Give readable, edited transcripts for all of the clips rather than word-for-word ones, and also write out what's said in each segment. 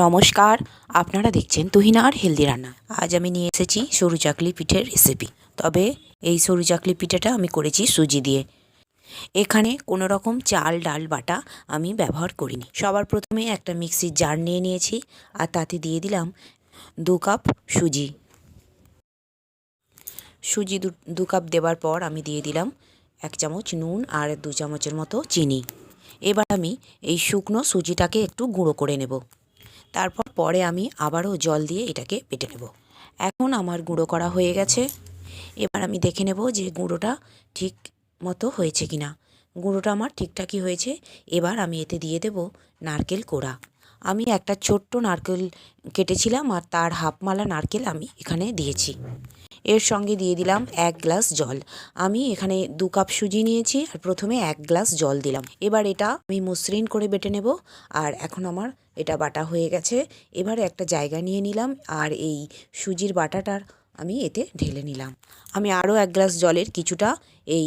নমস্কার, আপনারা দেখছেন তুহিনার হেলদি রান্না। আজ আমি নিয়ে এসেছি সরু চাকলি পিঠের রেসিপি। তবে এই সরু চাকলি পিঠেটা আমি করেছি সুজি দিয়ে। এখানে কোনো রকম চাল ডাল বাটা আমি ব্যবহার করিনি। সবার প্রথমে একটা মিক্সির জার নিয়ে নিয়েছি আর তাতে দিয়ে দিলাম 2 কাপ সুজি। সুজি দু কাপ দেওয়ার পর আমি দিয়ে দিলাম 1 চামচ নুন আর 2 চামচের মতো চিনি। এবার আমি এই শুকনো সুজিটাকে একটু গুঁড়ো করে নেব। তারপর পরে আমি আবারও জল দিয়ে এটাকে বেটে নেব। এখন আমার গুঁড়ো করা হয়ে গেছে। এবার আমি দেখে নেব যে গুঁড়োটা ঠিক মতো হয়েছে কিনা। গুঁড়োটা আমার ঠিকঠাকই হয়েছে। এবার আমি এতে দিয়ে দেব নারকেল কোড়া। আমি একটা ছোট্ট নারকেল কেটেছিলাম আর তার হাফ মালা নারকেল আমি এখানে দিয়েছি। এর সঙ্গে দিয়ে দিলাম 1 গ্লাস জল। আমি এখানে 2 কাপ সুজি নিয়েছি আর প্রথমে 1 গ্লাস জল দিলাম। এবার এটা আমি মসৃণ করে বেটে নেব। আর এখন আমার এটা বাটা হয়ে গেছে। এবারে একটা জায়গা নিয়ে নিলাম আর এই সুজির বাটাটার আমি এতে ঢেলে নিলাম। আমি আরও 1 গ্লাস জলের কিছুটা এই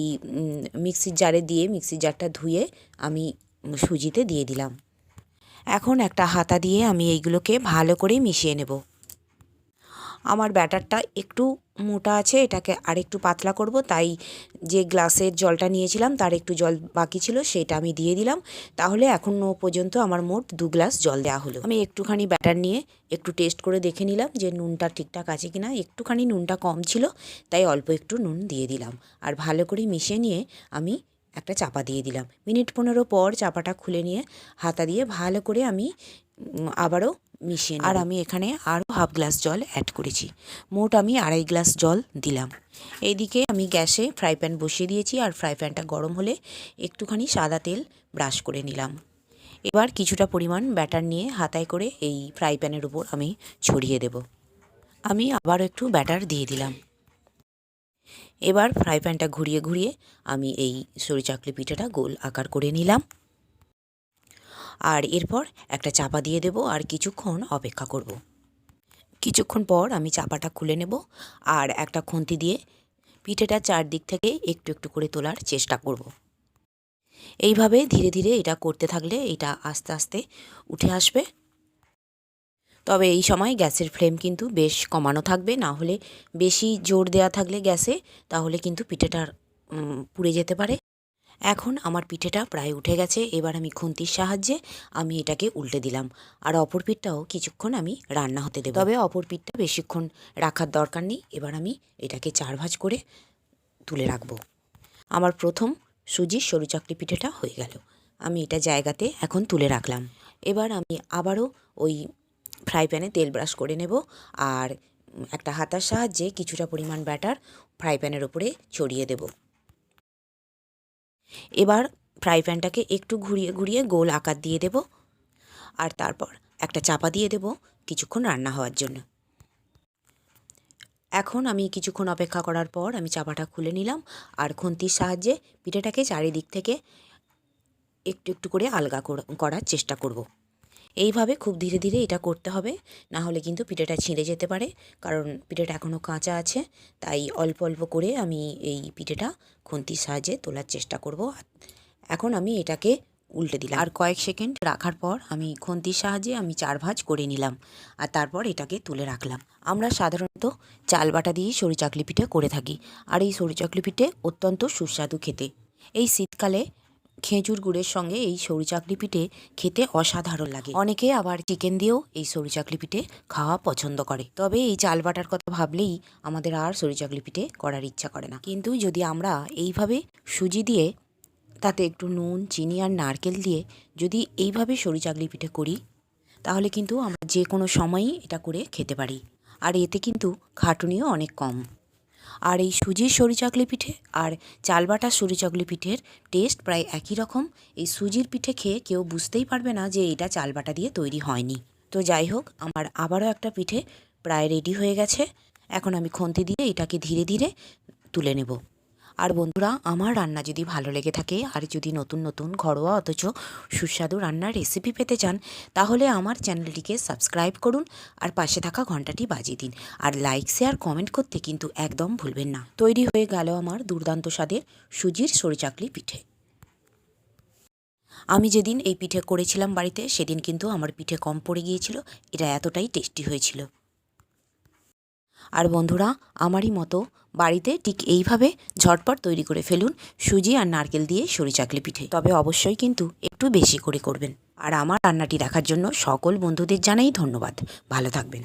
মিক্সির জারে দিয়ে মিক্সির জারটা ধুয়ে আমি সুজিতে দিয়ে দিলাম। এখন একটা হাতা দিয়ে আমি এইগুলোকে ভালো করে মিশিয়ে নেব। আমার ব্যাটারটা একটু মোটা আছে, এটাকে আরেকটু পাতলা করব, তাই যে গ্লাসের জলটা নিয়েছিলাম তার একটু জল বাকি ছিল, সেটা আমি দিয়ে দিলাম। তাহলে এখনও পর্যন্ত আমার মোট 2 গ্লাস জল দেওয়া হলো। আমি একটুখানি ব্যাটার নিয়ে একটু টেস্ট করে দেখে নিলাম যে নুনটা ঠিকঠাক আছে কিনা। একটুখানি নুনটা কম ছিল, তাই অল্প একটু নুন দিয়ে দিলাম। আর ভালো করে মিশিয়ে নিয়ে আমি একটা চাপা দিয়ে দিলাম। মিনিট 15 পর চাপাটা খুলে নিয়ে হাতা দিয়ে ভালো করে আমি আবারও মিশিয়ে আর আমি এখানে আরও হাফ গ্লাস জল অ্যাড করেছি। মোট আমি 2.5 গ্লাস জল দিলাম। এইদিকে আমি গ্যাসে ফ্রাই প্যান বসিয়ে দিয়েছি আর ফ্রাই প্যানটা গরম হলে একটুখানি সাদা তেল ব্রাশ করে নিলাম। এবার কিছুটা পরিমাণ ব্যাটার নিয়ে হাতায় করে এই ফ্রাই প্যানের উপর আমি ছড়িয়ে দেব। আমি আবার একটু ব্যাটার দিয়ে দিলাম। এবার ফ্রাই প্যানটা ঘুরিয়ে ঘুরিয়ে আমি এই সরু চাকলি পিঠাটা গোল আকার করে নিলাম। আর এরপর একটা চাপা দিয়ে দেব আর কিছুক্ষণ অপেক্ষা করব। কিছুক্ষণ পর আমি চাপাটা খুলে নেব আর একটা খুন্তি দিয়ে পিঠেটা চারদিক থেকে একটু একটু করে তোলার চেষ্টা করব। এইভাবে ধীরে ধীরে এটা করতে থাকলে এটা আস্তে আস্তে উঠে আসবে। তবে এই সময় গ্যাসের ফ্লেম কিন্তু বেশ কমানো থাকবে, না হলে বেশি জোর দেওয়া থাকলে গ্যাসে তাহলে কিন্তু পিঠেটা পুড়ে যেতে পারে। এখন আমার পিঠেটা প্রায় উঠে গেছে। এবার আমি খুন্তির সাহায্যে আমি এটাকে উল্টে দিলাম আর অপর পিঠটাও কিছুক্ষণ আমি রান্না হতে দেব। তবে অপর পিঠটা বেশিক্ষণ রাখার দরকার নেই। এবার আমি এটাকে 4 ভাঁজ করে তুলে রাখবো। আমার প্রথম সুজির সরু চাকলি পিঠেটা হয়ে গেল। আমি এটা জায়গাতে এখন তুলে রাখলাম। এবার আমি আবারও ওই ফ্রাই প্যানে তেল ব্রাশ করে নেব আর একটা হাতার সাহায্যে কিছুটা পরিমাণ ব্যাটার ফ্রাই প্যানের উপরে ছড়িয়ে দেব। এবার ফ্রাই প্যানটাকে একটু ঘুরিয়ে ঘুরিয়ে গোল আকার দিয়ে দেব আর তারপর একটা চাপা দিয়ে দেব কিছুক্ষণ রান্না হওয়ার জন্য। এখন আমি কিছুক্ষণ অপেক্ষা করার পর আমি চাপাটা খুলে নিলাম আর খুন্তির সাহায্যে পিঠেটাকে চারিদিক থেকে একটু একটু করে আলগা করার চেষ্টা করব। এইভাবে খুব ধীরে ধীরে এটা করতে হবে, না হলে কিন্তু পিঠেটা ছিঁড়ে যেতে পারে, কারণ পিঠেটা এখনও কাঁচা আছে। তাই অল্প অল্প করে আমি এই পিঠেটা খুন্তির সাহায্যে তোলার চেষ্টা করব। এখন আমি এটাকে উল্টে দিলাম আর কয়েক সেকেন্ড রাখার পর আমি খুন্তির সাহায্যে আমি 4 ভাঁজ করে নিলাম আর তারপর এটাকে তুলে রাখলাম। আমরা সাধারণত চাল বাটা দিয়েই সরু চাকলি পিঠে করে থাকি আর এই সরু চাকলি পিঠে অত্যন্ত সুস্বাদু খেতে। এই শীতকালে খেজুর গুড়ের সঙ্গে এই সরু চাকলি পিঠে খেতে অসাধারণ লাগে। অনেকে আবার চিকেন দিয়েও এই সরু চাকলি পিঠে খাওয়া পছন্দ করে। তবে এই চাল বাটার কথা ভাবলেই আমাদের আর সরু চাকলি পিঠে করার ইচ্ছা করে না। কিন্তু যদি আমরা এইভাবে সুজি দিয়ে তাতে একটু নুন চিনি আর নারকেল দিয়ে যদি এইভাবে সরু চাকলি পিঠে করি, তাহলে কিন্তু আমরা যে কোনো সময়ই এটা করে খেতে পারি। আর এতে কিন্তু খাটুনিও অনেক কম। আর এই সুজির সরু চাকলি পিঠে আর চাল বাটার সরু চাকলি পিঠের টেস্ট প্রায় একই রকম। এই সুজির পিঠে খেয়ে কেউ বুঝতেই পারবে না যে এটা চাল বাটা দিয়ে তৈরি হয়নি। তো যাই হোক, আমার আবারও একটা পিঠে প্রায় রেডি হয়ে গেছে। এখন আমি খুন্তি দিয়ে এটাকে ধীরে ধীরে তুলে নেব। আর বন্ধুরা, আমার রান্না যদি ভালো লেগে থাকে আর যদি নতুন নতুন ঘরোয়া অথচ সুস্বাদু রান্নার রেসিপি পেতে চান, তাহলে আমার চ্যানেলটিকে সাবস্ক্রাইব করুন আর পাশে থাকা ঘন্টাটি বাজিয়ে দিন। আর লাইক শেয়ার কমেন্ট করতে কিন্তু একদম ভুলবেন না। তৈরি হয়ে গেল আমার দুর্দান্ত স্বাদের সুজির সরু চাকলি পিঠে। আমি যেদিন এই পিঠে করেছিলাম বাড়িতে সেদিন কিন্তু আমার পিঠে কম পড়ে গিয়েছিল। এটা এতটাই টেস্টি হয়েছিল। আর বন্ধুরা, আমারই মতো বাড়িতে ঠিক এইভাবে ঝটপট তৈরি করে ফেলুন সুজি আর নারকেল দিয়ে সরি চাকলি পিঠে। তবে অবশ্যই কিন্তু একটু বেশি করে করবেন। আর আমার রান্নাটি দেখার জন্য সকল বন্ধুদের জানাই ধন্যবাদ। ভালো থাকবেন।